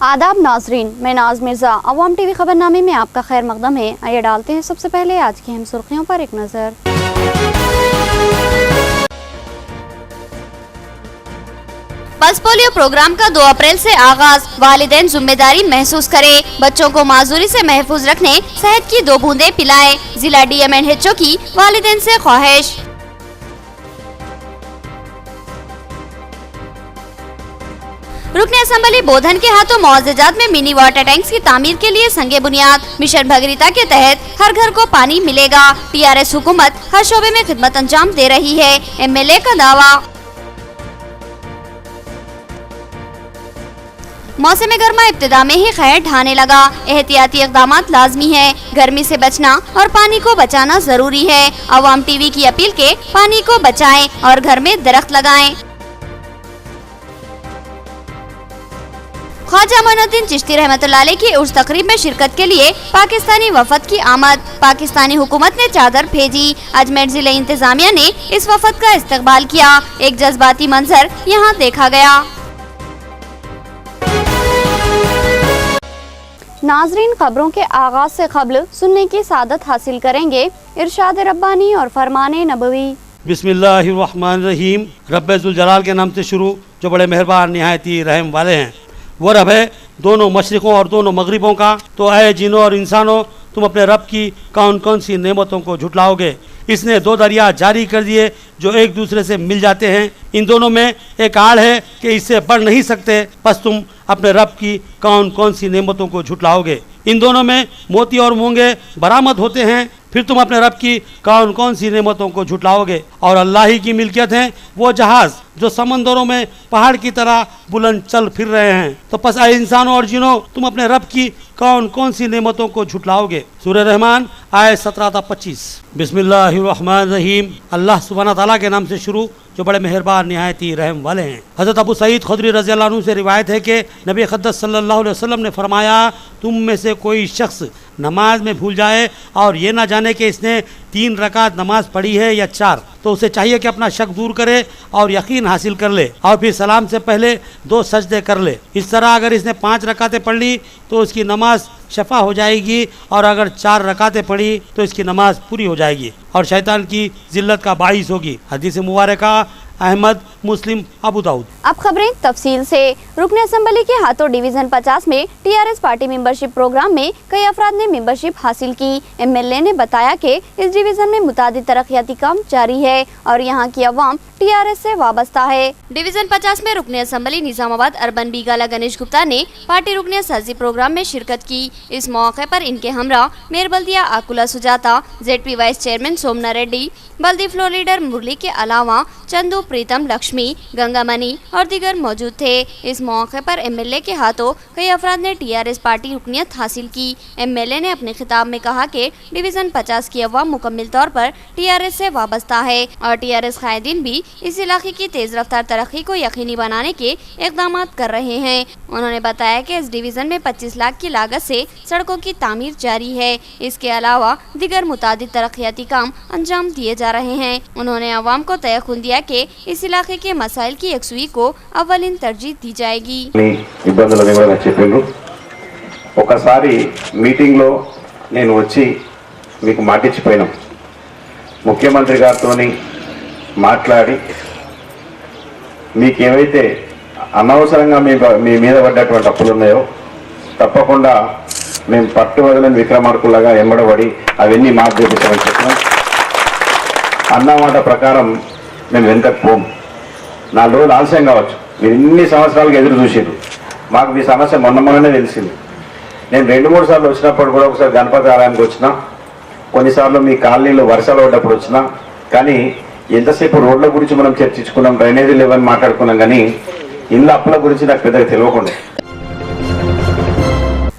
आदाब नाजरीन, मैं नाज मिर्ज़ा। अवाम टीवी खबरनामे में आपका खैर मकदम है। आइए डालते हैं सबसे पहले आज की हम सुर्खियों पर एक नज़र। पल्स पोलियो प्रोग्राम का 2 अप्रैल से आगाज। वालिदैन जिम्मेदारी महसूस करें, बच्चों को माजूरी से महफूज रखने शहद की 2 बूंदें पिलाएं। जिला DMNHO की वालिदैन से ख्वाहिश। रुकने असम्बली बोधन के हाथों मुआवजात में मिनी वाटर टैंक्स की तामीर के लिए संगे बुनियाद। मिशन भगीरथा के तहत हर घर को पानी मिलेगा। TRS हुकूमत हर शोबे में खिदमत अंजाम दे रही है, MLA का दावा। मौसम गर्मा इब्तिदा में ही खैर ढाने लगा, एहतियाती इक़दामात लाजमी है। गर्मी से बचना और पानी को बचाना जरूरी है। अवाम टीवी की अपील के पानी को बचाएं और घर में दरख्त लगाएं। ख्वाजा मोइनुद्दीन चिश्ती रहमतुल्लाह अलैह की उर्स तकरीब में शिरकत के लिए पाकिस्तानी वफद की आमद। पाकिस्तानी हुकूमत ने चादर भेजी। अजमेर जिले इंतजामिया ने इस वफद का इस्तकबाल किया। एक जज्बाती मंजर यहाँ देखा गया। नाजरीन, खबरों के आगाज से क़ब्ल सुनने की सादत हासिल करेंगे इरशाद रब्बानी और फरमाने नबवी। बिस्मिल्लाहिर्रहमानिर्रहीम। रब्बे जुल जलाल के नाम से शुरू, जो बड़े मेहरबान निहायत ही रहम वाले हैं। वो रब है दोनों मशरिकों और दोनों मगरिबों का। तो ऐ जिनों और इंसानों, तुम अपने रब की कौन कौन सी नेमतों को झुटलाओगे। इसने 2 दरिया जारी कर दिए जो एक दूसरे से मिल जाते हैं। इन दोनों में एक आड़ है कि इससे बढ़ नहीं सकते, बस तुम अपने रब की कौन कौन सी नेमतों को झुटलाओगे। इन दोनों में मोती और मूंगे बरामद होते हैं, फिर तुम अपने रब की कौन कौन सी नेमतों को झुटलाओगे। और अल्लाह ही की मिल्कियत है वो जहाज़ जो समंदरों में पहाड़ की तरह बुलंद चल फिर रहे हैं। तो पस आए इंसानों और जिनों, तुम अपने रब की कौन कौन सी नेमतों को झुटलाओगे। सूरह रहमान आयत 17 था 25। बिस्मिल्लाहिर्रहमानिर्रहीम। अल्लाह सुब्हानहू तआला के नाम से शुरू, जो बड़े मेहरबान निहायत ही रहम वाले हैं। हज़रत अबू सईद खुदरी रज़ी अल्लाह अन्हु से रिवायत है कि नबी अक़दस सल्लल्लाहु अलैहि वसल्लम ने फरमाया, तुम में से कोई शख्स नमाज में भूल जाए और ये ना जाने कि इसने 3 रकात नमाज पढ़ी है या 4, तो उसे चाहिए कि अपना शक दूर करे और यकीन हासिल कर ले और फिर सलाम से पहले 2 सजदे कर ले। इस तरह अगर इसने 5 रकातें पढ़ ली तो उसकी नमाज शफा हो जाएगी, और अगर 4 रकातें पढ़ी तो इसकी नमाज पूरी हो जाएगी और शैतान की जिल्लत का बाइस होगी। हदीस मुबारका अहमद, मुस्लिम, अबू दाऊद। अब खबरें तफसील से। रुकने असम्बली के हाथों डिवीज़न 50 में TRS पार्टी मेंबरशिप प्रोग्राम में कई अफराद ने मेंबरशिप हासिल की। MLA ने बताया कि इस डिवीज़न में मुतादिद तरक्याती काम जारी है और यहाँ की अवाम TRS से वाबस्ता है। डिवीज़न 50 में रुकने असम्बली निजामाबाद अर्बन बीगाला गणेश गुप्ता ने पार्टी रुकने साजी प्रोग्राम में शिरकत की। इस मौके पर इनके हमरा मेयर बल्दिया आकुला सुजाता, ZP वाइस चेयरमैन सोमना रेड्डी, बल्दी फ्लोर लीडर मुरली के अलावा चंदू, प्रीतम, लक्ष्मी, गंगामणि और दीगर मौजूद थे। इस मौके पर MLA के हाथों कई अफराद ने TRS पार्टी रुकनियत हासिल की। MLA ने अपने खिताब में कहा कि डिवीज़न 50 की अवाम मुकम्मल तौर पर TRS से वाबस्ता है और TRS कायदीन भी इस इलाके की तेज रफ्तार तरक्की को यकीनी बनाने के इक़दाम कर रहे हैं। उन्होंने बताया कि इस डिवीज़न में 25 लाख की लागत से सड़कों की तामीर जारी है। इसके अलावा दीगर मुतादिद तरक्याती काम अंजाम दिए जा रहे हैं। उन्होंने अवाम को तयक़ुन दिया कि इस इलाके के मसाइल की यकसुई को अव्वलिन तरजीह दी जाएगी। ఒకసారి మీటింగ్ లో నేను వచ్చి మీకు మాటిచ్చిపోయినా, ముఖ్యమంత్రి గారితో మాట్లాడి మీకు ఏవైతే అనవసరంగా మీ మీద పడ్డటువంటి అప్పులు ఉన్నాయో తప్పకుండా మేము పట్టు వదలని విక్రమార్కులాగా ఎంబడబడి అవన్నీ మాకు చేపిస్తామని చెప్పినాం. అన్నమాట ప్రకారం మేము వెనకకు పోము. 4 రోజులు ఆలస్యం కావచ్చు, మీరు ఇన్ని సంవత్సరాలుగా ఎదురు చూసారు. మాకు ఈ సమస్య మొన్ననే తెలిసింది. నేను 2-3 సార్లు వచ్చినప్పుడు కూడా, ఒకసారి గణపతి ఆలయానికి వచ్చినా, కొన్నిసార్లు మీ కాలనీలో వర్షాలు పడ్డప్పుడు వచ్చినా, కానీ ఎంతసేపు రోడ్ల గురించి మనం చర్చించుకున్నాం, డ్రైనేజీ లేవని మాట్లాడుకున్నాం, కానీ ఇళ్ళ అప్పుల గురించి నాకు పెద్దగా తెలియకుండా।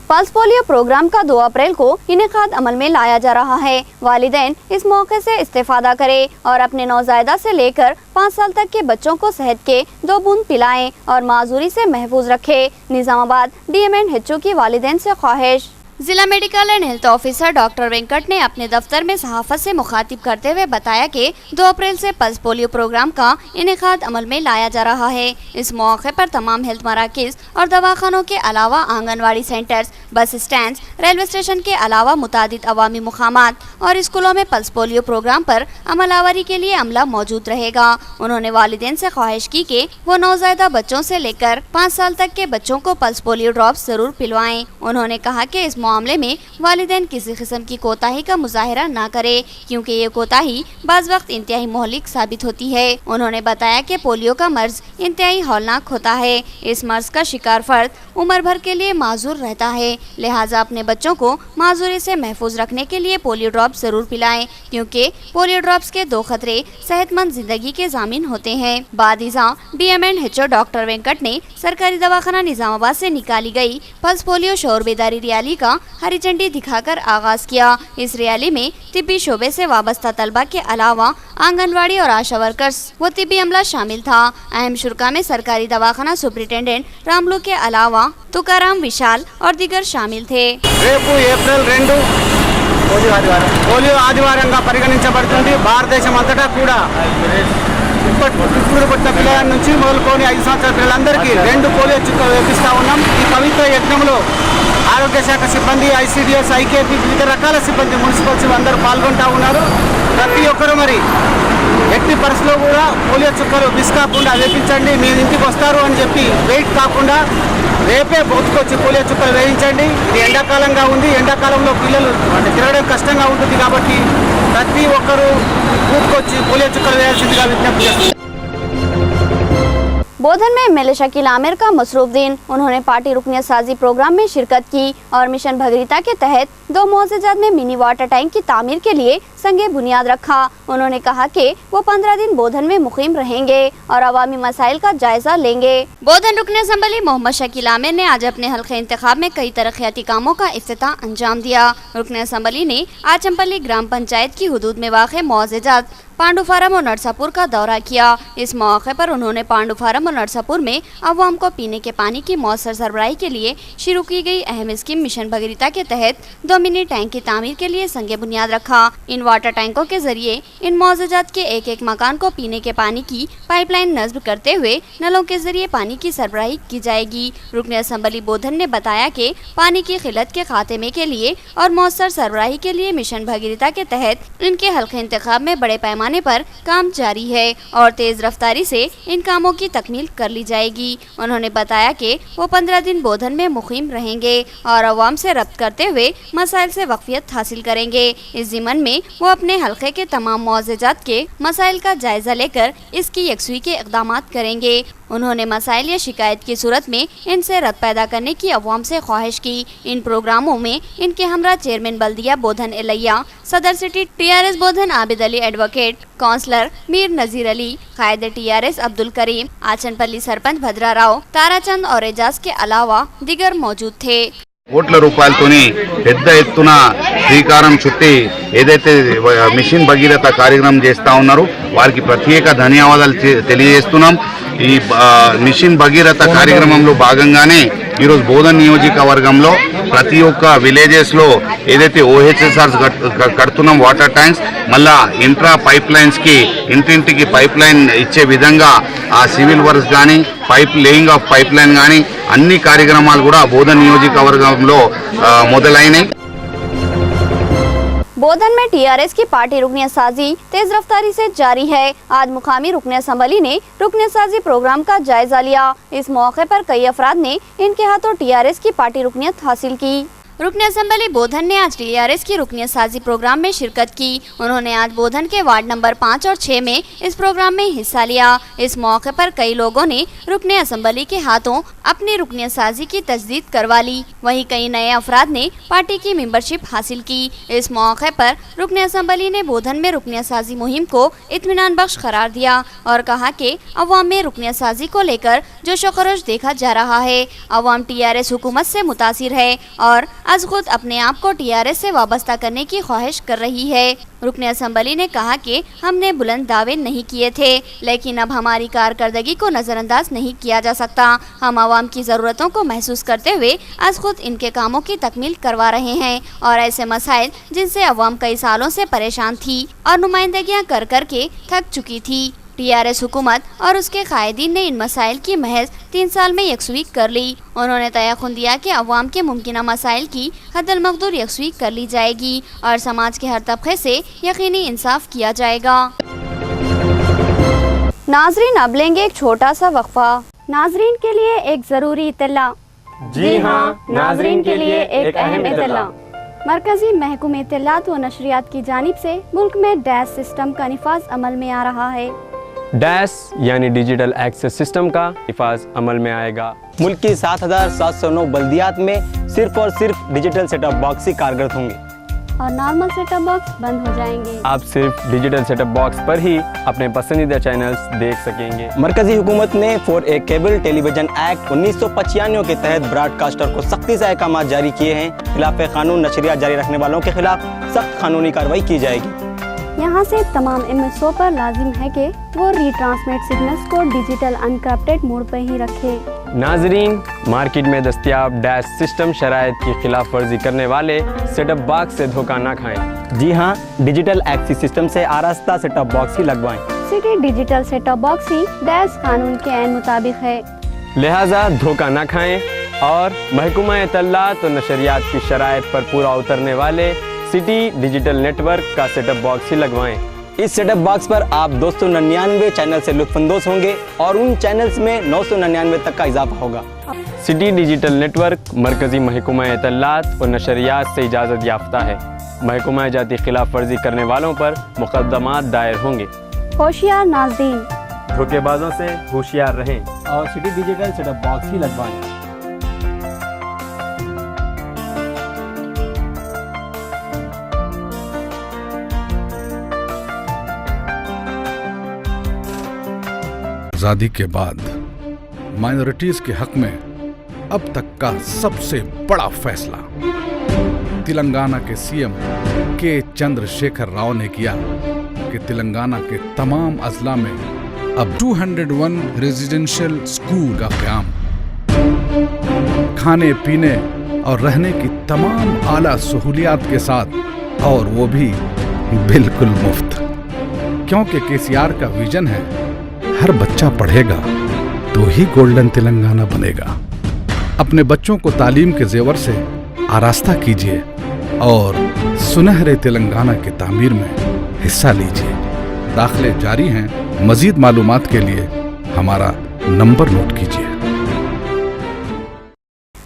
पल्स पोलियो प्रोग्राम का 2 अप्रैल को इनेकाद अमल में लाया जा रहा है। वालिदैन इस मौके से इस्तेफादा करें और अपने नौज़ायदा से लेकर 5 साल तक के बच्चों को शहद के 2 बूंद पिलाएं और माजूरी से महफूज रखें। निजामाबाद DMNHO की वालिदैन से ख्वाहिश। जिला medical and health officer doctor Venkat ने अपने दफ्तर में सहाफत से मुखातिब करते हुए बताया कि 2 अप्रैल से पल्स पोलियो प्रोग्राम का इनेकाद अमल में लाया जा रहा है। इस मौके पर तमाम हेल्थ मराकिज और दवाखानों के अलावा anganwadi centres, bus stand, railway station के अलावा मुतादिद अवामी मुकामात और स्कूलों में पल्स पोलियो प्रोग्राम पर अमलावरी के लिए अमला मौजूद रहेगा। उन्होंने वालिदैन से ख्वाहिश की कि वो नौज़ायदा बच्चों से लेकर 5 साल तक के बच्चों को पल्स पोलियो ड्रॉप्स जरूर पिलवाएं। उन्होंने कहा कि इस मामले में वालिदैन किसी किस्म की कोताही का मुजाहिरा न करे, क्योंकि ये कोताही बाज़ वक्त इंतहाई मोहलिक साबित होती है। उन्होंने बताया कि पोलियो का मर्ज इंतहाई हौलनाक होता है। इस मर्ज का शिकार फर्द उम्र भर के लिए माजूर रहता है, लिहाजा अपने बच्चों को माजूरी से महफूज रखने के लिए पोलियो ड्रॉप्स जरूर पिलाएं, क्योंकि पोलियो ड्रॉप्स के 2 खतरे सेहतमंद जिंदगी के जामिन होते हैं। बादिजा DMNHO डॉक्टर वेंकट ने सरकारी दवाखाना निजामाबाद से निकाली गई पल्स पोलियो शोर बेदारी रैली का हरी झंडी दिखाकर आगाज किया। इस रैली में तिब्बी शोबे से वाबस्ता तलबा के अलावा आंगनवाड़ी और आशा वर्कर्स व तिब्बी अमला शामिल था। अहम शुरा में सरकारी दवाखाना सुप्रिंटेंडेंट रामलू के अलावा तुकाराम विशाल और दीगर शामिल थे। ఏప్రిల్ 2 పోలియో ఆదివారంగా పరిగణించబడుతుంది। భారతదేశం అంతటా కూడా ఇప్పుడు పుట్టిన పిల్లల నుంచి మొదలుకొని 5 సంవత్సరాల పిల్లలందరికీ 2 పోలియో చుక్కలు వేపిస్తూ ఉన్నాం। ఈ పవిత్ర యజ్ఞంలో ఆరోగ్య శాఖ సిబ్బంది, ICDS, IKP, వివిధ రకాల సిబ్బంది, మున్సిపల్ సిబ్బంది అందరూ పాల్గొంటూ ఉన్నారు। ప్రతి ఒక్కరూ మరి ఎట్టి పరిస్థితుల్లో కూడా పోలియో చుక్కలు మిస్ కాకుండా వేపించండి, మీ ఇంటికి వస్తారు అని చెప్పి వెయిట్ కాకుండా రేపే బూత్కొచ్చి పోలియో చుక్కలు వేయించండి। ఇది ఎండాకాలంగా ఉంది, ఎండాకాలంలో పిల్లలు అంటే తిరగడం కష్టంగా ఉంటుంది కాబట్టి ప్రతి ఒక్కరూ బూత్కొచ్చి పోలియో చుక్కలు వేయాల్సిందిగా విజ్ఞప్తి చేస్తున్నారు। बोधन में MLA शकील आमिर का मसरूफ दिन। उन्होंने पार्टी रुकनियत साजी प्रोग्राम में शिरकत की और मिशन भगीरथा के तहत 2 मुआवजात में मिनी वाटर टैंक की तामीर के लिए संगे बुनियाद रखा। उन्होंने कहा कि वो 15 दिन बोधन में मुकीम रहेंगे और अवामी मसाइल का जायजा लेंगे। बोधन रुकन असम्बली मोहम्मद शकील आमिर ने आज अपने हल्के इंतखाब में कई तरक्याती कामों का इफ्तिताह अंजाम दिया। रुकन असम्बली ने आचमपल्ली ग्राम पंचायत की हुदूद में वाक़े मुआवजात, पांडु फारम और नरसापुर का दौरा किया। इस मौके पर उन्होंने पांडु फारम और नरसापुर में अवाम को पीने के पानी की मौसर सरबराही के लिए शुरू की गई अहम स्कीम मिशन भगीरथा के तहत 2 मिनी टैंक की तामीर के लिए संगे बुनियाद रखा। इन वाटर टैंकों के जरिए इन मुआवजात के एक मकान को पीने के पानी की पाइपलाइन नस्ब करते हुए नलों के जरिए पानी की सरबराही की जाएगी। रुकन असम्बली बोधन ने बताया कि पानी की किल्लत के खात्मे के लिए और मौसर सरबराही के लिए मिशन भगीरथा के तहत इनके हल्के इंतखाब में बड़े पैमाने पर काम जारी है और तेज रफ्तारी से इन कामों की तकमील कर ली जाएगी। उन्होंने बताया कि वो 15 दिन बोधन में मुकीम रहेंगे और अवाम से रब्त करते हुए मसाइल से वक्फियत हासिल करेंगे। इस ज़िमन में वो अपने हल्के के तमाम मुआवजात के मसाइल का जायजा लेकर इसकी यकसुई के इक़दामात करेंगे। उन्होंने मसाइल या शिकायत की सूरत में इनसे रद्द पैदा करने की अवाम से ख्वाहिश की। इन प्रोग्रामों में इनके हमरा चेयरमैन बल्दिया बोधन एलैया, सदर सिटी TRS बोधन आबिद अली एडवोकेट, काउंसलर मीर नजीर अली, कायदे TRS अब्दुल करीम, आचनपल्ली सरपंच भद्रा राव, ताराचंद और एजाज के अलावा दिगर मौजूद थे। కోట్ల రూపాయలతోని పెద్ద ఎత్తున శ్రీకారం చుట్టి ఏదైతే మిషన్ భగీరథ కార్యక్రమం చేస్తూ ఉన్నారో వారికి ప్రత్యేక ధన్యవాదాలు తెలియజేస్తున్నాం। ఈ మిషన్ భగీరథ కార్యక్రమంలో భాగంగానే ఈరోజు బోధన్ నియోజకవర్గంలో ప్రతి ఒక్క విలేజెస్లో ఏదైతే OHSRs కడుతున్నాం వాటర్ ట్యాంక్స్, మళ్ళా ఇంట్రా పైప్ లైన్స్కి ఇంటింటికి పైప్ లైన్ ఇచ్చే విధంగా ఆ సివిల్ వర్క్స్ కానీ pipe laying of pipe line కానీ అన్ని కార్యక్రమాలు కూడా బోధన్ నియోజకవర్గంలో మొదలైనవి। बोधन में TRS की पार्टी रुकनियत साजी तेज रफ्तारी से जारी है। आज मुकामी रुकन असम्बली ने रुकनियत साजी प्रोग्राम का जायजा लिया। इस मौके पर कई अफराद ने इनके हाथों TRS की पार्टी रुकनियत हासिल की। रुकन असम्बली बोधन ने आज TRS की रुकनियत साजी प्रोग्राम में शिरकत की। उन्होंने आज बोधन के वार्ड नंबर 5 और 6 में इस प्रोग्राम में हिस्सा लिया। इस मौके पर कई लोगों ने रुकन असम्बली के हाथों अपनी रुकनियत साजी की तजदीद करवा ली। वहीं कई नए अफराद ने पार्टी की मेंबरशिप हासिल की। इस मौके पर रुकन असम्बली ने बोधन में रुकनियत साजी मुहिम को इत्मीनान बख्श करार दिया और कहा कि अवाम में रुकनियत साजी को लेकर जोश व खरोश देखा जा रहा है। अवाम TRS हुकूमत से मुतासिर है और आज खुद अपने आप को टीआरएस से वाबस्ता करने की ख्वाहिश कर रही है। रुकने असम्बली ने कहा कि हमने बुलंद दावे नहीं किए थे, लेकिन अब हमारी कारकर्दगी को नज़रअंदाज नहीं किया जा सकता। हम आवाम की ज़रूरतों को महसूस करते हुए आज खुद इनके कामों की तकमील करवा रहे हैं और ऐसे मसाइल जिनसे अवाम कई सालों से परेशान थी और नुमाइंदगियाँ कर कर के थक चुकी थी। टीआरएस हुकूमत और उसके कायदीन ने इन मसाइल की महज 3 साल में यकसुई कर ली। उन्होंने तयक़ुन दिया कि अवाम के मुमकिन मसाइल की हदल मक़दूर यकसुई कर ली जाएगी और समाज के हर तबके से यकीनी इंसाफ किया जाएगा। नाजरीन, अब लेंगे एक छोटा सा वक्फा। नाजरीन के लिए एक ज़रूरी इत्तला। जी हाँ, नाजरीन के लिए एक अहम इत्तला। मरकजी महकूमे इत्तलात व नशरियात की जानिब से मुल्क में डैश सिस्टम का निफाज अमल में आ रहा है। डैश यानी डिजिटल एक्सेस सिस्टम का निफाज अमल में आएगा। मुल्क की 7,709 बल्दियात में सिर्फ और सिर्फ डिजिटल सेटअप बॉक्स ही कारगर होंगे और नॉर्मल सेटअप बॉक्स बंद हो जाएंगे। आप सिर्फ डिजिटल सेटअप बॉक्स पर ही अपने पसंदीदा चैनल्स देख सकेंगे। मरकजी हुकूमत ने for a cable television act 1995 के तहत ब्रॉडकास्टर को सख्ती से अहकाम जारी किए हैं। खिलाफ कानून नशरियात जारी रखने वालों के खिलाफ सख्त कानूनी कार्रवाई की जाएगी। यहाँ से तमाम MSO पर लाजिम है कि वो रीट्रांसमिट सिग्नल्स को डिजिटल अनक्रप्टेड मोड पर ही रखे। नाजरीन, मार्केट में दस्तयाब डैश सिस्टम शराइत की खिलाफ वर्जी करने वाले सेटअप बॉक्स से धोखा न खाएं। जी हाँ, डिजिटल एक्सेस सिस्टम से आरास्ता सेटअप बॉक्स ही लगवाएं। सिटी डिजिटल सेटअप बॉक्स ही डैश कानून के ऐन मुताबिक है, लिहाजा धोखा न खाएं और महकूमा इत्तलात और नशरियात की शराइत पर पूरा उतरने वाले सिटी डिजिटल नेटवर्क का सेटअप बॉक्स ही लगवाएं। इस सेटअप बॉक्स पर आप 299 चैनल से लुत्फानंदोज होंगे और उन चैनल्स में 999 तक का इजाफा होगा। सिटी डिजिटल नेटवर्क मरकजी महकूमा इत्तलात और नशरियात से इजाज़त याफ्ता है। महकूमा जाती खिलाफ वर्जी करने वालों पर मुकदमात दायर होंगे। होशियार नाज़रीन, धोखेबाजों से होशियार रहें और सिटी डिजिटल सेटअप बॉक्स ही लगवाएं। आज़ादी के बाद माइनॉरिटीज के हक में अब तक का सबसे बड़ा फैसला तेलंगाना के सीएम के चंद्रशेखर राव ने किया कि तेलंगाना के तमाम अजला में अब 201 रेजिडेंशियल स्कूल का क़याम, खाने पीने और रहने की तमाम आला सहूलियात के साथ, और वो भी बिल्कुल मुफ्त। क्योंकि केसीआर का विजन है हर बच्चा पढ़ेगा तो ही गोल्डन तेलंगाना बनेगा। अपने बच्चों को तालीम के जेवर से आरास्ता कीजिए और सुनहरे तेलंगाना की तामीर में हिस्सा लीजिए। दाखिले जारी हैं। मजीद मालूमात के लिए हमारा नंबर नोट कीजिए।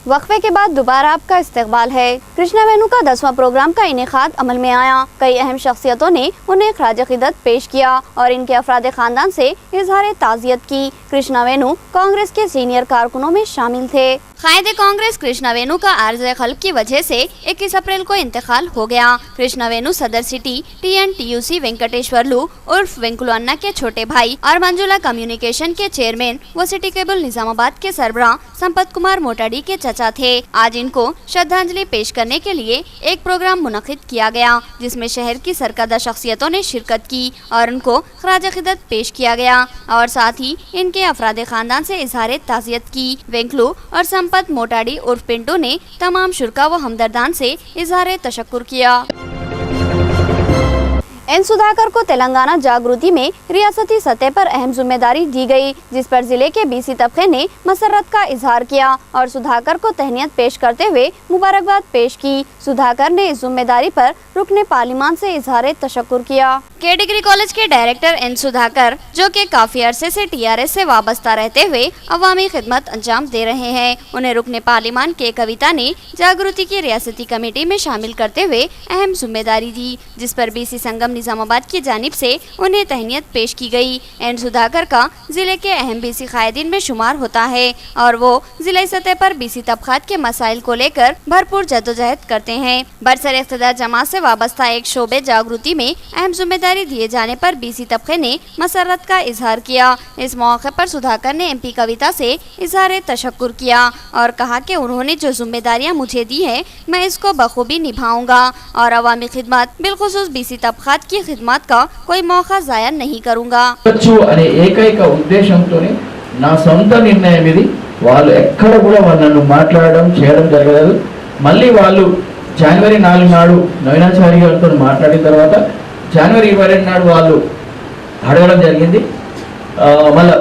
वक्फे के बाद दोबारा आपका इस्तकबाल है। कृष्णा वेणु का 10वां प्रोग्राम का इनेकाद अमल में आया। कई अहम शख्सियतों ने उन्हें खराज अक़ीदत पेश किया और इनके अफराद खानदान से इजहार ताज़ियत की। कृष्णा वेणु कांग्रेस के सीनियर कारकुनों में शामिल थे। कायदे कांग्रेस कृष्णा वेणु का आर्ज़े क़ल्ब की वजह से 21 अप्रैल को इंतकाल हो गया। कृष्णा वेणु सदर सिटी TNTUC वेंकटेश्वरलू उर्फ वेंकुलु अन्ना के छोटे भाई और मंजुला कम्युनिकेशन के चेयरमैन व सिटी केबल निजामाबाद के सरबराह संपत कुमार मोटाडी के चचा थे। आज इनको श्रद्धांजलि पेश करने के लिए एक प्रोग्राम मुनक़िद किया गया, जिसमें शहर की सरकर्दा शख्सियतों ने शिरकत की और उनको खराज अक़ीदत पेश किया गया और साथ ही इनके अफराद खानदान से इजहार ताज़ियत की। वेंकुलु और संपत मोटाडी उर्फ पिंटू ने तमाम शुरका व हमदर्दान से इजहार तशक्कुर किया। एन सुधाकर को तेलंगाना जागृति में रियासती सतह पर अहम जिम्मेदारी दी गई, जिस पर जिले के BC तबके ने मसरत का इजहार किया और सुधाकर को तहनीत पेश करते हुए मुबारकबाद पेश की। सुधाकर ने इस जिम्मेदारी पर रुकने पार्लिमान से इजहार तशक्कुर किया। के डिग्री कॉलेज के डायरेक्टर एन सुधाकर, जो कि काफी अरसे से TRS से वाबस्ता रहते हुए अवामी खिदमत अंजाम दे रहे हैं, उन्हें रुकने पार्लिमान के कविता ने जागृति की रियासती कमेटी में शामिल करते हुए अहम जिम्मेदारी दी, जिस पर BC संगम निजामाबाद की जानिब से उन्हें तहनीत पेश की गई। एन सुधाकर का जिले के अहम बीसी कायदीन में शुमार होता है और वो जिला सतह पर बीसी तबकात के मसाइल को लेकर भरपूर जद्दोजहद करते हैं। बरसर इख्तिदार जमात से वाबस्ता एक शोबे जागृति में अहम जिम्मेदारी दिए जाने पर बीसी तबके ने मसरत का इजहार किया। इस मौके पर सुधाकर ने MP कविता से इजहार तशक्कुर किया और कहा कि उन्होंने जो जिम्मेदारियां मुझे दी है मैं इसको बखूबी निभाऊंगा और अवामी खिदमत बिलखुसूस बीसी तबकात की खिदमत का कोई मौका ज़ाया नहीं करूंगा। అనే ఏకైక ఉద్దేశంతోనే నా సొంత నిర్ణయం ఇది। వాళ్ళు ఎక్కడ కూడా నన్ను మాట్లాడడం చేయడం జరగలేదు। మళ్ళీ వాళ్ళు జనవరి 4 నాడు నవీనాచారి గారితో మాట్లాడిన తర్వాత జనవరి 22 నాడు వాళ్ళు అడగడం జరిగింది। మళ్ళీ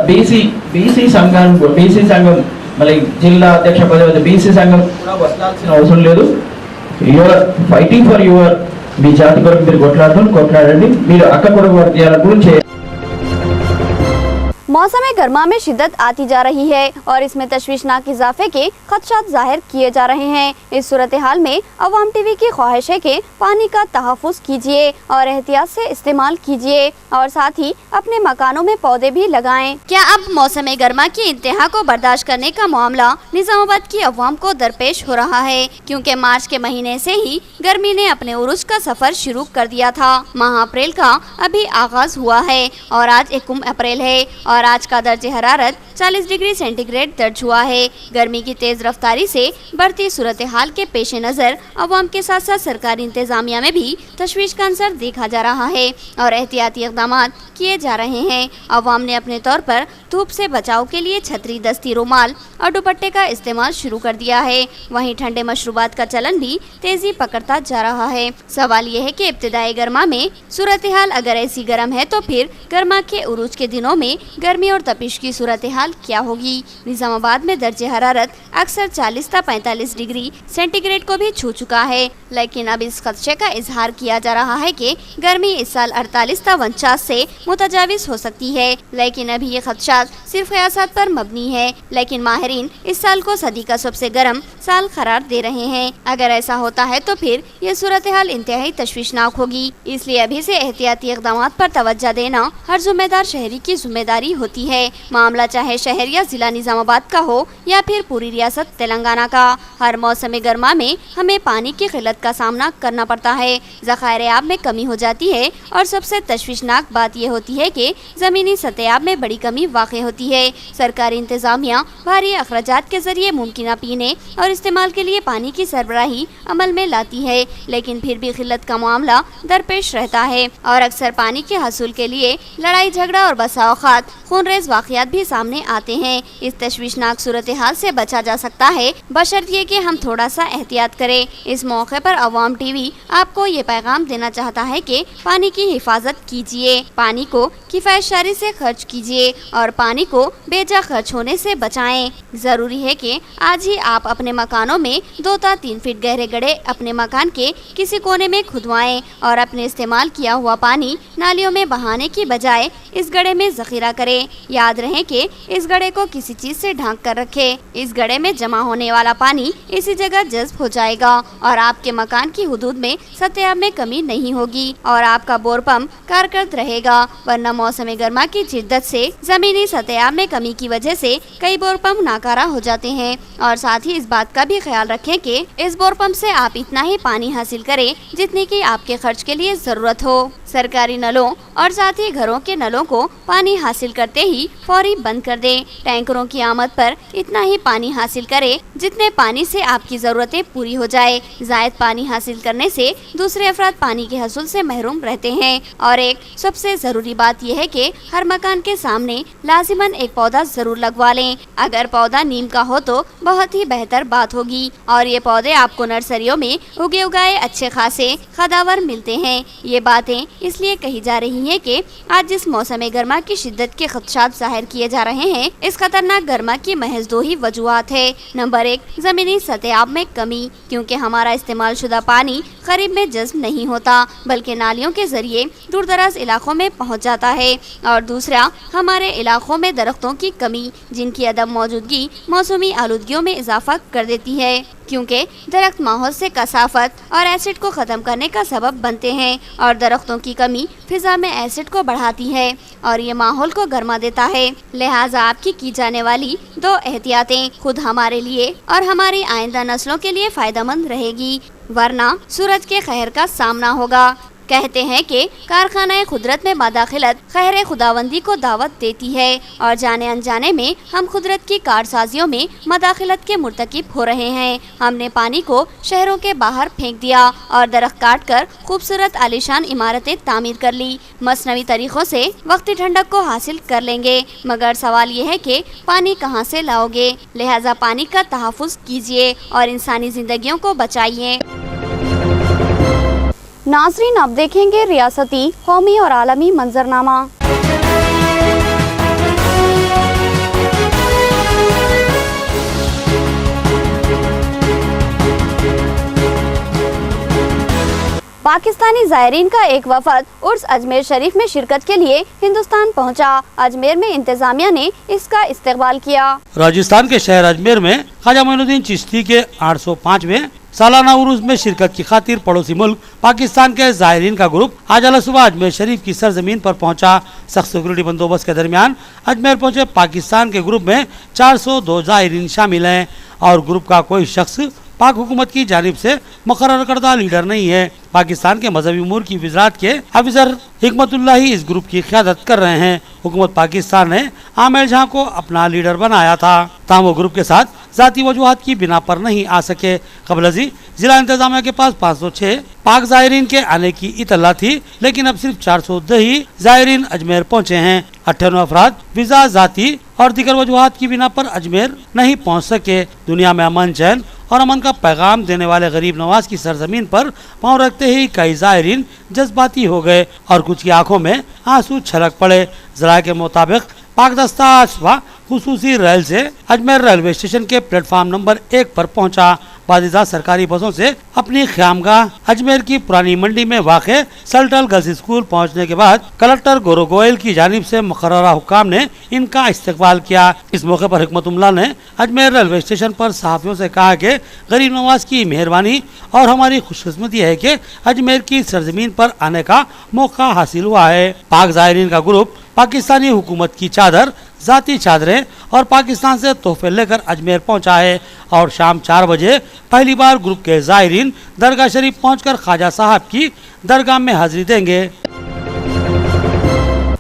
బీసీ సంఘం మళ్ళీ జిల్లా అధ్యక్ష పదవి బీసీ సంఘం కూడా వదలాల్సిన అవసరం లేదు। యువర్ ఫైటింగ్ ఫర్ యువర్ మీ జాతి కొరకు మీరు కొట్లాడండి, మీరు అక్క కొరకు వర్గాల గురించి। मौसम गर्मा में शिद्दत आती जा रही है और इसमें तशवीशनाक इजाफे के खदशात जाहिर किए जा रहे हैं। इस सूरत हाल में अवाम TV की ख्वाहिश है कि पानी का तहफ़्फ़ुज़ कीजिए और एहतियात से इस्तेमाल कीजिए और साथ ही अपने मकानों में पौधे भी लगाएं। क्या अब मौसम गर्मा की इंतहा को बर्दाश्त करने का मामला निजामाबाद की अवाम को दरपेश हो रहा है, क्योंकि मार्च के महीने से ही गर्मी ने अपने उरूज का सफर शुरू कर दिया था। माह अप्रैल का अभी आगाज हुआ है और आज 1 अप्रैल है और आज का दर्जे हरारत 40 डिग्री सेंटीग्रेड दर्ज हुआ है। गर्मी की तेज रफ्तारी से बढ़ती सूरत हाल के पेश नज़र अवाम के साथ साथ सरकारी इंतजामिया में भी तशवीश का अंसर देखा जा रहा है और एहतियाती इक़दाम किए जा रहे हैं। अवाम ने अपने तौर पर धूप से बचाव के लिए छतरी, दस्ती, रुमाल और दुपट्टे का इस्तेमाल शुरू कर दिया है। वहीं ठंडे मशरूबात का चलन भी तेजी पकड़ता जा रहा है। सवाल ये है कि इब्तिदाई गर्मा में सूरत हाल अगर ऐसी गर्म है तो फिर गर्मा के उरूज के दिनों में गर्मी और तपिश की सूरत हाल क्या होगी। निजामाबाद में दर्जे हरारत अक्सर 40 से 45 डिग्री सेंटीग्रेड को भी छू चुका है, लेकिन अब इस खदशे का इजहार किया जा रहा है कि गर्मी इस साल 48 से 49 से मुतजाविज हो सकती है। लेकिन अभी ये खदशात सिर्फ क़यासात पर मबनी है, लेकिन माहिरीन इस साल को सदी का सबसे गर्म साल करार दे रहे हैं। अगर ऐसा होता है तो फिर ये सूरत हाल इंतहाई तशवीशनाक होगी। इसलिए अभी से एहतियाती इक़दाम पर तवज्जो देना हर जिम्मेदार शहरी की जिम्मेदारी होती है, मामला चाहे शहर या जिला निजामाबाद का हो या फिर पूरी रियासत तेलंगाना का। हर मौसम गर्मा में हमें पानी की किल्लत का सामना करना पड़ता है, ज़खायर आब में कमी हो जाती है और सबसे तशवीशनाक बात यह होती है कि ज़मीनी सतह आब में बड़ी कमी वाक़ होती है। सरकारी इंतजामिया भारी अखराजात के जरिए मुमकिन पीने और इस्तेमाल के लिए पानी की सरबराही अमल में लाती है, लेकिन फिर भी किल्लत का मामला दरपेश रहता है और अक्सर पानी के हसूल के लिए लड़ाई झगड़ा और बसा औक़ात खूनरेज़ वाक़यात भी सामने आते हैं। इस तशवीशनाक सूरत हाल से बचा जा सकता है बशर्ते कि हम थोड़ा सा एहतियात करें। इस मौके पर अवाम TV आपको ये पैगाम देना चाहता है कि पानी की हिफाजत कीजिए, पानी को किफ़ायतशारी से खर्च कीजिए और पानी को बेजा खर्च होने से बचाएं। ज़रूरी है कि आज ही आप अपने मकानों में 2 से 3 फीट गहरे गड्ढे अपने मकान के किसी कोने में खुदवाएं और अपने इस्तेमाल किया हुआ पानी नालियों में बहाने की बजाय इस गड्ढे में ज़ख़ीरा करें। याद रहे कि इस गड्ढे को किसी चीज़ से ढक कर रखें। इस गड्ढे में जमा होने वाला पानी इसी जगह जज्ब हो जाएगा और आपके मकान की हुदूद में सतह में कमी नहीं होगी और आपका बोर पंप कारगर रहेगा। वरना मौसम गर्मा की शिद्दत से जमीनी सतह में कमी की वजह से कई बोर पंप नाकारा हो जाते हैं। और साथ ही इस बात का भी ख्याल रखें कि इस बोर पंप से आप इतना ही पानी हासिल करें जितनी की आपके खर्च के लिए ज़रूरत हो। सरकारी नलों और साथ ही घरों के नलों को पानी हासिल करते ही फौरी बंद कर दें। टैंकरों की आमद पर इतना ही पानी हासिल करें जितने पानी से आपकी ज़रूरतें पूरी हो जाए। ज़ायद पानी हासिल करने से दूसरे अफराद पानी के हसूल से महरूम रहते हैं। और एक सबसे ज़रूरी बात यह है कि हर मकान के सामने लाजिमन एक पौधा ज़रूर लगवा लें। अगर पौधा नीम का हो तो बहुत ही बेहतर बात होगी और ये पौधे आपको नर्सरियों में उगे उगाए अच्छे खासे खदावर मिलते हैं। ये बातें इसलिए कही जा रही है कि आज जिस मौसम गर्मा की शिद्दत के खदशात जाहिर किए जा रहे हैं, इस खतरनाक गर्मा की महज 2 ही वजूहात है। नंबर 1, ज़मीनी सतह में कमी, क्योंकि हमारा इस्तेमाल शुदा पानी करीब में जज्ब नहीं होता बल्कि नालियों के जरिए दूर दराज इलाकों में पहुँच जाता है। और दूसरा, हमारे इलाकों में दरख्तों की कमी जिनकी अदम मौजूदगी मौसमी आलूदगियों में इजाफा कर देती है। क्योंकि दरख्त माहौल से कसाफत और एसिड को ख़त्म करने का सबब बनते हैं और दरख्तों की कमी फिजा में एसिड को बढ़ाती है और ये माहौल को गर्मा देता है। लिहाजा आपकी की जाने वाली 2 एहतियातें खुद हमारे लिए और हमारी आइंदा नस्लों के लिए फ़ायदेमंद रहेगी, वरना सूरज के कहर का सामना होगा। कहते हैं कि कारखाना खुदरत में मदाखिलत खैर खुदावंदी को दावत देती है और जाने अनजाने में हम खुदरत की कारसाजियों में मदाखिलत के मुर्तकिब हो रहे हैं। हमने पानी को शहरों के बाहर फेंक दिया और दरख्त काट कर खूबसूरत आलीशान इमारतें तामीर कर ली। मसनवी तरीक़ों से वक्ती ठंडक को हासिल कर लेंगे, मगर सवाल ये है कि पानी कहाँ से लाओगे। लिहाजा पानी का तहफ़्फ़ुज़ कीजिए और इंसानी ज़िंदगियों को बचाइए। नाज़रीन, अब देखेंगे रियासती, कौमी और आलमी मंजरनामा। पाकिस्तानी ज़ायरीन का एक वफद उर्स अजमेर शरीफ में शिरकत के लिए हिंदुस्तान पहुंचा। अजमेर में इंतजामिया ने इसका इस्तकबाल किया। राजस्थान के शहर अजमेर में ख्वाजा मोइनुद्दीन चिश्ती के 805वें सालाना उरूस में शिरकत की खातिर पड़ोसी मुल्क पाकिस्तान के ज़ायरीन का ग्रुप आज अला सुबह अजमेर शरीफ की सरजमीन पर पहुंचा। सख्त सिक्योरिटी बंदोबस्त के दरमियान अजमेर पहुंचे पाकिस्तान के ग्रुप में 402 ज़ायरीन शामिल हैं और ग्रुप का कोई शख्स पाक हुकूमत की जानिब से मुकर्रर करदा लीडर नहीं है। पाकिस्तान के मजहबी उमूर की वज़ारत के अफसर हिकमतुल्लाही इस ग्रुप की क़यादत कर रहे हैं। हुकूमत पाकिस्तान ने आमिर जहां को अपना लीडर बनाया था, ताहम वो ग्रुप के साथ ज़ाती वजूहात की बिना पर नहीं आ सके। कबल अज़ी जिला इंतजामिया के पास 506 पाक ज़ायरीन के आने की इतला थी, लेकिन अब सिर्फ 402 ही ज़ायरीन अजमेर पहुँचे हैं। 98 अफराद वीज़ा, ज़ाती और दीगर वजूहात की बिना पर अजमेर नहीं पहुँच सके। दुनिया में अमन, चैन और अमन का पैगाम देने वाले गरीब नवाज की सरजमीन पर पाँव रखते ही कई ज़ायरीन जज्बाती हो गए और कुछ की आंखों में आंसू छलक पड़े। ज़राए के मुताबिक पाक दस्ता आज सुबह खुसूसी रेल से अजमेर रेलवे स्टेशन के प्लेटफार्म नंबर 1 पर पहुंचा। बाज़ सरकारी बसों से अपनी ख़यामगाह अजमेर की पुरानी मंडी में वाक़े सल्टल गर्ल्स स्कूल पहुंचने के बाद कलेक्टर गौरव गोयल की जानिब से मुकर्ररा हुक्काम ने इनका इस्तकबाल किया। इस मौके पर हिकमतुल्लाह ने अजमेर रेलवे स्टेशन पर सहाफ़ियों से कहा कि गरीब नवाज की मेहरबानी और हमारी खुशकिस्मती है कि अजमेर की सरजमीन पर आने का मौका हासिल हुआ है। पाक ज़ायरीन का ग्रुप पाकिस्तानी हुकूमत की चादर, ज़ाती चादरें और पाकिस्तान से तोहफे लेकर अजमेर पहुंचा है और शाम 4 बजे पहली बार ग्रुप के ज़ायरीन दरगाह शरीफ पहुंचकर ख्वाजा साहब की दरगाह में हाजिरी देंगे।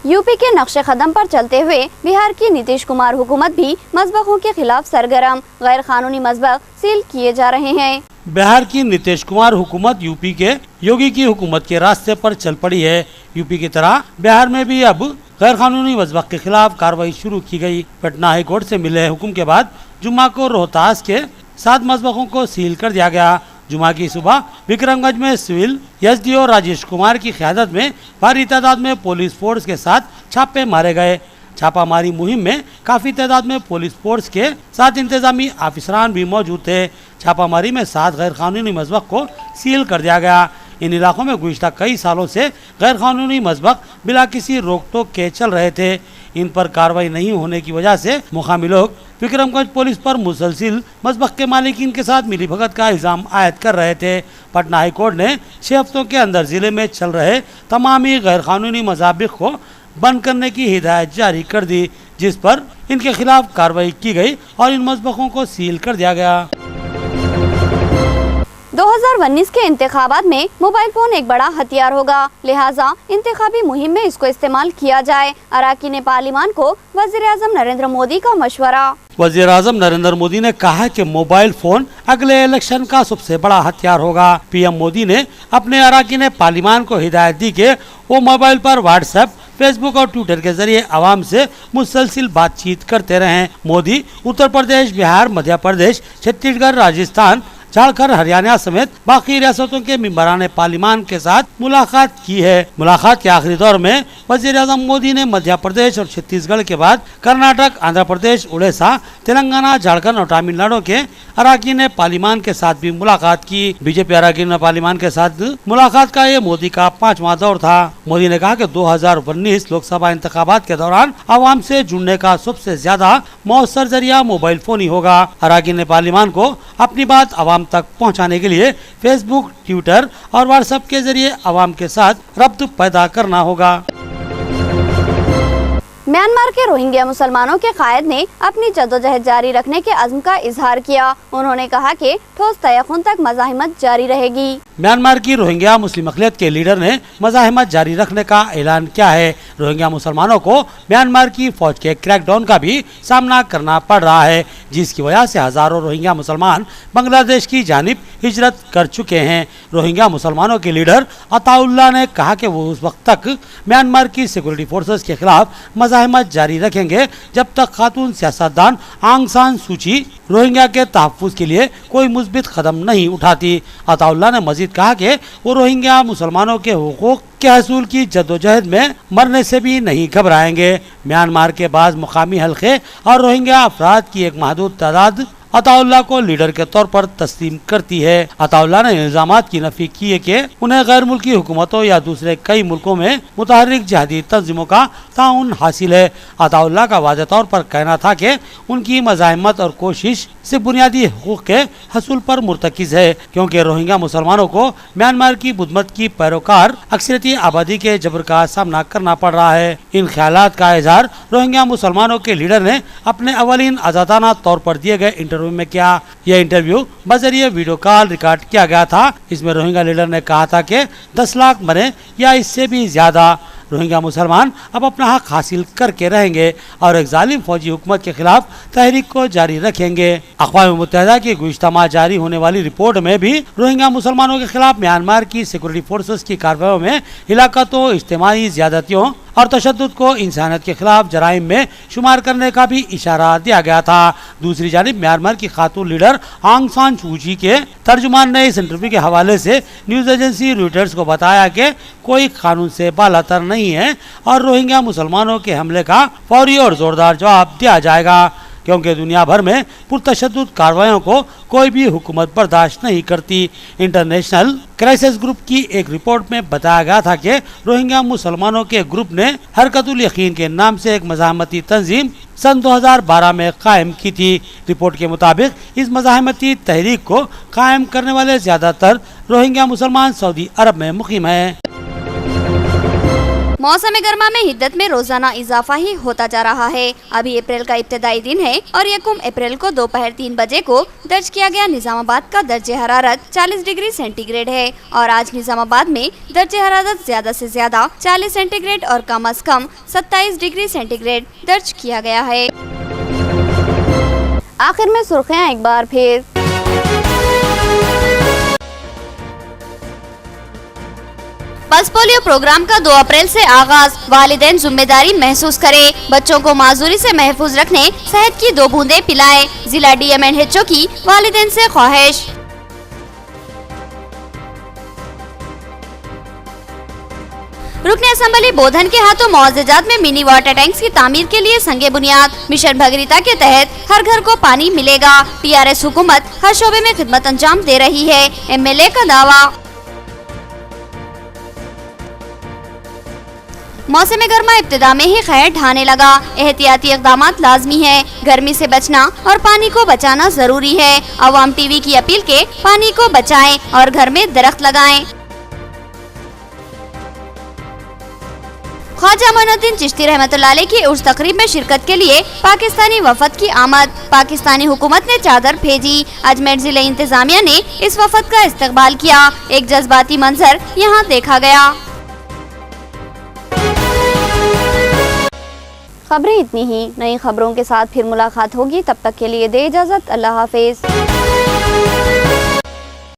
यूपी के नक्शे कदम पर चलते हुए बिहार की नीतीश कुमार हुकूमत भी मज़बखों के खिलाफ सरगर्म, गैर कानूनी मज़बख सील किए जा रहे हैं। बिहार की नीतीश कुमार हुकूमत यूपी के योगी की हुकूमत के रास्ते पर चल पड़ी है। यूपी की तरह बिहार में भी अब गैर कानूनी मज़बख के खिलाफ कार्रवाई शुरू की गई। पटना हाई कोर्ट से मिले हुक्म के बाद जुम्मा को रोहतास के 7 मज़बखों को सील कर दिया गया। जुमा की सुबह विक्रमगंज में सिविल एसडीओ राजेश कुमार की क़यादत में भारी तादाद में पुलिस फोर्स के साथ छापे मारे गए। छापामारी मुहिम में काफ़ी तादाद में पुलिस फोर्स के साथ इंतजामी अफसरान भी मौजूद थे। छापामारी में 7 गैर कानूनी मज़बख को सील कर दिया गया। इन इलाकों में गुज़िश्ता कई सालों से गैर कानूनी मज़बख बिला किसी रोक टोक के चल रहे थे। इन पर कार्रवाई नहीं होने की वजह से मुकामी लोग विक्रमगंज पुलिस पर मुसलसिल मज़बख के मालिकीन के साथ मिलीभगत का इल्ज़ाम आयद कर रहे थे। पटना हाई कोर्ट ने 6 हफ्तों के अंदर ज़िले में चल रहे तमामी गैर कानूनी मज़ाबिख को बंद करने की हिदायत जारी कर दी, जिस पर इनके खिलाफ कार्रवाई की गई और इन मज़बखों को सील कर दिया गया। 2019 के इंतखाबात में मोबाइल फोन एक बड़ा हथियार होगा, लिहाजा इंतखाबी मुहिम में इसको इस्तेमाल किया जाए। अरकान पार्लियामान को वज़ीर-ए-आज़म नरेंद्र मोदी का मशवरा। वज़ीर-ए-आज़म नरेंद्र मोदी ने कहा कि मोबाइल फोन अगले इलेक्शन का सबसे बड़ा हथियार होगा। पीएम मोदी ने अपने अरकान पार्लियामान को हिदायत दी कि वो मोबाइल पर व्हाट्सएप, फेसबुक और ट्विटर के जरिए आवाम से मुसलसिल बातचीत करते रहें। मोदी उत्तर प्रदेश, बिहार, मध्य प्रदेश, छत्तीसगढ़, राजस्थान, झारखंड, हरियाणा समेत बाकी रियासतों के मेंबरान पार्लिमान के साथ मुलाकात की है। मुलाकात के आखिरी दौर में वज़ीर-ए-आज़म मोदी ने मध्य प्रदेश और छत्तीसगढ़ के बाद कर्नाटक, आंध्र प्रदेश, उड़ीसा, तेलंगाना, झारखंड और तमिलनाडु के अराकीन पार्लिमान के साथ भी मुलाकात की। बीजेपी अराकीन पार्लिमान के साथ मुलाकात का ये मोदी का 5वां दौर था। मोदी ने कहा कि 2019 लोकसभा इंतखाबात के दौरान आवाम से जुड़ने का सबसे ज्यादा मौसर जरिया मोबाइल फोन ही होगा। अराकीन पार्लिमान को अपनी बात आवाम तक पहुंचाने के लिए फेसबुक, ट्विटर और व्हाट्सएप के जरिए आवाम के साथ रब्त पैदा करना होगा। म्यांमार के रोहिंग्या मुसलमानों के कायद ने अपनी जद्दोजहद जारी रखने के अज़्म का इजहार किया। उन्होंने कहा कि ठोस तयक़ुन तक मज़ाहिमत जारी रहेगी। म्यांमार की रोहिंग्या मुस्लिम अक़लियत के लीडर ने मज़ाहिमत जारी रखने का ऐलान किया है। रोहिंग्या मुसलमानों को म्यांमार की फौज के क्रैकडाउन का भी सामना करना पड़ रहा है, जिसकी वजह से हजारों रोहिंग्या मुसलमान बांग्लादेश की जानिब हिजरत कर चुके हैं। रोहिंग्या मुसलमानों के लीडर अताउल्लाह ने कहा कि वो उस वक्त तक म्यांमार की सिक्योरिटी फोर्सेस के खिलाफ मज़ाहिमत जारी रखेंगे जब तक खातून सियासतदान आंग सान सूची रोहिंग्या के तहफ़्फ़ुज़ के लिए कोई मुस्बित कदम नहीं उठाती। अताउल्लाह ने मजीद कहा कि वो रोहिंग्या मुसलमानों के हुकूक के हसूल की जद्दोजहद में मरने से भी नहीं घबराएंगे। म्यांमार के बाद मुकामी हल्के और रोहिंग्या अफराद की एक महदूद तादाद अताउल्लाह को लीडर के तौर पर तस्लीम करती है। अताउल्लाह ने इल्जामात की नफी की है कि उन्हें गैर मुल्की हुकूमतों या दूसरे कई मुल्कों में मुतहर्रिक जिहादी तंजीमों का ताउन हासिल है। अताउल्लाह का वाज़ेह तौर पर कहना था कि उनकी मज़ाहिमत और कोशिश सिर्फ बुनियादी हुकूक के हसूल पर मुर्तकिज़ है, क्योंकि रोहिंग्या मुसलमानों को म्यांमार की बुदमत की पैरोकार अक्सरियती आबादी के जबर का सामना करना पड़ रहा है। इन ख्यालात का इजहार रोहिंग्या मुसलमानों के लीडर ने अपने अवलीन आज़ादाना तौर पर दिए गए इंटरव्यू में किया। यह इंटरव्यू बजरिए वीडियो कॉल रिकॉर्ड किया गया था। इसमें रोहिंग्या लीडर ने कहा था कि 10 लाख मरे या इससे भी ज्यादा रोहिंग्या मुसलमान अब अपना हक हासिल करके रहेंगे और एक जालिम फौजी हुकूमत के खिलाफ तहरीक को जारी रखेंगे। अक़वाम मुत्तहिदा की गुज़िश्ता माह जारी होने वाली रिपोर्ट में भी रोहिंग्या मुसलमानों के खिलाफ म्यांमार की सिक्योरिटी फोर्सेस की कार्रवाइयों में हिलाकतों, इज्तिमाई ज़्यादतियों और तशद्दुद को इंसानियत के खिलाफ जराइम में शुमार करने का भी इशारा दिया गया था। दूसरी जानिब म्यांमार की खातून लीडर आंग सान सूची के तर्जुमान ने इस इंटरव्यू के हवाले से न्यूज़ एजेंसी रॉयटर्स को बताया कि कोई कानून से बालातर नहीं है और रोहिंग्या मुसलमानों के हमले का फौरी और जोरदार जवाब दिया जाएगा, क्योंकि दुनिया भर में पुरतशद्दुद कार्रवाइयों को कोई भी हुकूमत बर्दाश्त नहीं करती। इंटरनेशनल क्राइसिस ग्रुप की एक रिपोर्ट में बताया गया था कि रोहिंग्या मुसलमानों के ग्रुप ने हरकतुल यकीन के नाम से एक मज़ाहमती तंजीम सन 2012 में कायम की थी। रिपोर्ट के मुताबिक इस मज़ाहमती तहरीक को कायम करने वाले ज़्यादातर रोहिंग्या मुसलमान सऊदी अरब में मुकीम है। मौसम गर्मा में हिद्दत में रोजाना इजाफा ही होता जा रहा है। अभी अप्रैल का इब्तदाई दिन है और 1 अप्रैल को दोपहर 3 बजे को दर्ज किया गया निजामाबाद का दर्जे हरारत 40 डिग्री सेंटीग्रेड है और आज निजामाबाद में दर्जे हरारत ज्यादा से ज्यादा 40 सेंटीग्रेड और कम अज कम 27 डिग्री सेंटीग्रेड दर्ज किया गया है। आखिर में सुर्खियां एक बार फिर। पल्स पोलियो प्रोग्राम का 2 अप्रैल से आगाज, वालिदैन जिम्मेदारी महसूस करें, बच्चों को माजूरी से महफूज रखने शहद की 2 बूंदें पिलाएं, जिला DMNHO की वालिदैन से ख्वाहिश। रुकने असेंबली बोधन के हाथों मुआवजात में मिनी वाटर टैंक्स की तामीर के लिए संगे बुनियाद। मिशन भगीरथा के तहत हर घर को पानी मिलेगा। TRS हुकूमत हर शोबे में खिदमत अंजाम दे रही है, MLA का दावा। मौसम गर्मा इब्तिदा में ही खैर ढाने लगा, एहतियाती इक़दामात लाजमी है, गर्मी से बचना और पानी को बचाना जरूरी है। अवाम टीवी की अपील के पानी को बचाएं और घर में दरख्त लगाएं। ख्वाजा मोइनुद्दीन चिश्ती रहमतुल्लाह अलैह की उर्स तकरीब में शिरकत के लिए पाकिस्तानी वफद की आमद। पाकिस्तानी हुकूमत ने चादर भेजी। अजमेर जिले इंतजामिया ने इस वफद का इस्तकबाल किया। एक जज्बाती मंजर यहाँ देखा गया। खबरें इतनी ही, नई खबरों के साथ फिर मुलाकात होगी, तब तक के लिए दे इजाजत, अल्लाह हाफिज।